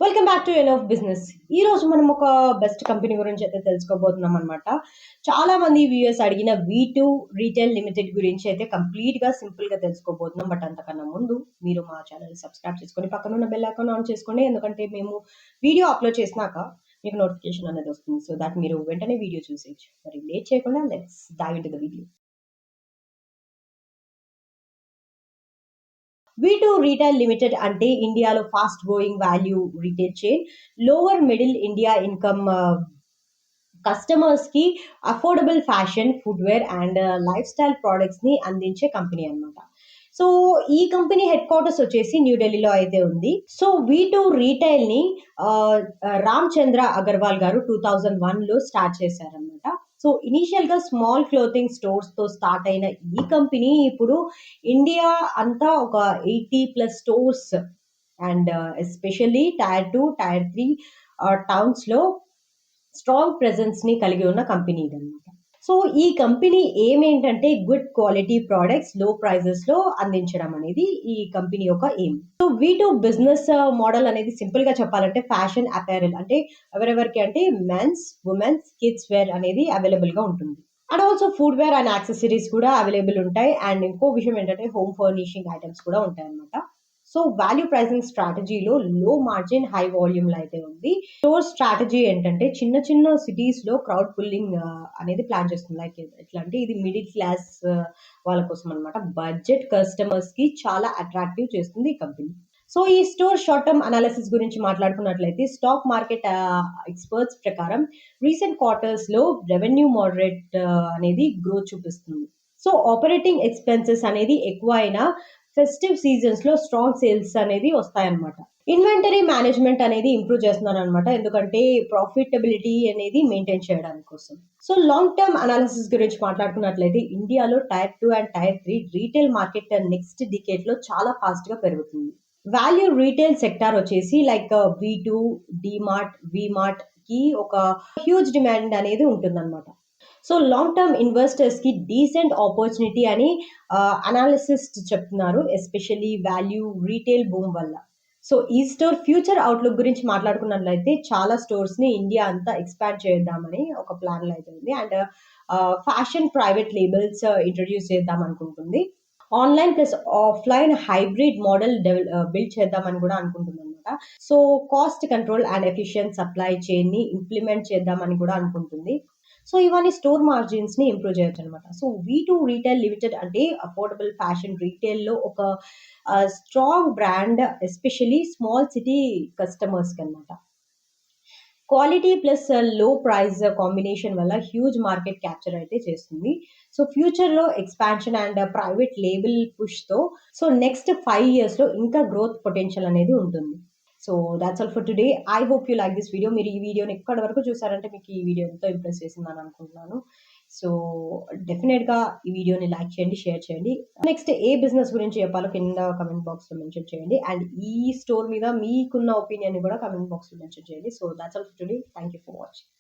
Welcome back to N of business. ఈ రోజు మనం ఒక బెస్ట్ కంపెనీ గురించి అయితే తెలుసుకోబోతున్నాం అనమాట. చాలా మంది వ్యూయర్స్ అడిగిన V2 రీటైల్ లిమిటెడ్ గురించి అయితే కంప్లీట్ గా సింపుల్ గా తెలుసుకోబోతున్నాం. బట్ అంతకన్నా ముందు మీరు మా ఛానల్ సబ్స్క్రైబ్ చేసుకొని పక్కన ఉన్న బెల్ ఐకాన్ ఆన్ చేసుకోండి. ఎందుకంటే మేము వీడియో అప్లోడ్ చేసినాక మీకు నోటిఫికేషన్ అనేది వస్తుంది. సో దాట్ మీరు వెంటనే వీడియో చూసేయచ్చు. మరి లేట్ చేయకుండా let's dive into the video. V2 retail limited అంటే ఇండియాలో fast growing value retail chain. Lower middle India income customers కి affordable fashion, footwear and lifestyle products ని అందించే కంపెనీ అన్నమాట. సో ఈ కంపెనీ హెడ్ క్వార్టర్స్ వచ్చేసి న్యూఢిల్లీలో అయితే ఉంది. సో V2 రీటైల్ ని రామ్ చంద్ర అగర్వాల్ గారు 2001 లో స్టార్ట్ చేశారనమాట. సో ఇనీషియల్ గా స్మాల్ క్లోతింగ్ స్టోర్స్ తో స్టార్ట్ అయిన ఈ కంపెనీ ఇప్పుడు ఇండియా అంతా ఒక 80+ stores and especially tier 2, tier 3 towns లో స్ట్రాంగ్ ప్రెజెన్స్ ని కలిగి ఉన్న కంపెనీ ఇదన్నమాట. సో ఈ కంపెనీ ఏంటంటే good quality products low prices లో అందించడం అనేది ఈ కంపెనీ యొక్క aim. So V2 business model అనేది సింపుల్ గా చెప్పాలంటే ఫ్యాషన్ అపారెల్, అంటే ఎవరెవరికి అంటే మెన్స్, ఉమెన్స్, కిడ్స్ వేర్ అనేది అవైలబుల్ గా ఉంటుంది. And also footwear and accessories కూడా అవైలబుల్ ఉంటాయి. అండ్ ఇంకో విషయం ఏంటంటే హోమ్ ఫర్నిషింగ్ ఐటమ్స్ కూడా ఉంటాయి అన్నమాట. సో వాల్యూ ప్రైసింగ్ స్ట్రాటజీలో లో మార్జిన్ హై వాల్యూమ్ లో అయితే ఉంది. స్టోర్ స్ట్రాటజీ ఏంటంటే చిన్న చిన్న సిటీస్ లో క్రౌడ్ పుల్లింగ్ అనేది ప్లాన్ చేస్తుంది. లైక్ ఎట్లా అంటే ఇది మిడిల్ క్లాస్ వాళ్ళ కోసం అనమాట. బడ్జెట్ కస్టమర్స్ కి చాలా అట్రాక్టివ్ చేస్తుంది ఈ కంపెనీ. సో ఈ స్టోర్ షార్ట్ టర్మ్ అనాలిసిస్ గురించి మాట్లాడుకున్నట్లయితే స్టాక్ మార్కెట్ ఎక్స్పర్ట్స్ ప్రకారం రీసెంట్ క్వార్టర్స్ లో రెవెన్యూ మోడరేట్ అనేది గ్రోత్ చూపిస్తుంది. సో ఆపరేటింగ్ ఎక్స్పెన్సెస్ అనేది ఎక్కువ అయినా ఫెస్టివ్ సీజన్స్ లో స్ట్రాంగ్ సేల్స్ అనేది వస్తాయన్నమాట. ఇన్వెంటరీ మేనేజ్మెంట్ అనేది ఇంప్రూవ్ చేస్తున్నారు అనమాట, ఎందుకంటే ప్రాఫిటబిలిటీ అనేది మెయింటైన్ చేయడానికి కోసం. సో లాంగ్ టర్మ్ అనాలిసిస్ గురించి మాట్లాడుకున్నట్లయితే ఇండియాలో tier 2 and tier 3 retail market next decade లో చాలా ఫాస్ట్ గా పెరుగుతుంది. వాల్యూ రీటైల్ సెక్టార్ వచ్చేసి లైక్ V2, డిమార్ట్, విమార్ట్ కి ఒక హ్యూజ్ డిమాండ్ అనేది ఉంటుందన్నమాట. సో లాంగ్ టర్మ్ ఇన్వెస్టర్స్ కి డీసెంట్ ఆపర్చునిటీ అని అనాలిసిస్ట్ చెప్తున్నారు, ఎస్పెషల్లీ వాల్యూ రీటైల్ బూమ్ వల్ల. సో ఈ స్టోర్ ఫ్యూచర్ అవుట్లుక్ గురించి మాట్లాడుకున్నట్లయితే చాలా స్టోర్స్ ని ఇండియా అంతా ఎక్స్పాండ్ చేద్దామని ఒక ప్లాన్ లో అయితే ఉంది. And fashion private labels introduce చేద్దాం అనుకుంటుంది. Online plus offline hybrid model build చేద్దామని కూడా అనుకుంటుంది అనమాట. So cost control and efficient supply chain ని ఇంప్లిమెంట్ చేద్దామని కూడా అనుకుంటుంది. సో ఇవన్నీ స్టోర్ మార్జిన్స్ ని ఇంప్రూవ్ చేయొచ్చు అనమాట. సో V2 రీటైల్ లిమిటెడ్ అంటే అఫోర్డబుల్ ఫ్యాషన్ రీటైల్ లో ఒక strong brand, especially small city customers కి అనమాట. క్వాలిటీ ప్లస్ లో ప్రైస్ కాంబినేషన్ వల్ల హ్యూజ్ మార్కెట్ క్యాప్చర్ అయితే చేస్తుంది. సో ఫ్యూచర్ లో expansion and private label push తో సో నెక్స్ట్ 5 years లో ఇంకా గ్రోత్ పొటెన్షియల్ అనేది ఉంటుంది. So that's all for today. I hope you like this video. మీరు ఈ వీడియోని ఎక్కడి వరకు చూసారంటే మీకు ఈ వీడియో ఎంతో ఇంప్రెస్ చేసిందని అనుకుంటున్నాను. సో డెఫినెట్ గా ఈ వీడియోని లైక్ చేయండి, షేర్ చేయండి. నెక్స్ట్ ఏ బిజినెస్ గురించి చెప్పాలో కింద కమెంట్ బాక్స్ లో మెన్షన్ చేయండి. అండ్ ఈ స్టోర్ మీద మీకున్న ఒపీనియన్ కూడా కమెంట్ బాక్స్ లో మెన్షన్ చేయండి. So that's all for today. Thank you for watching.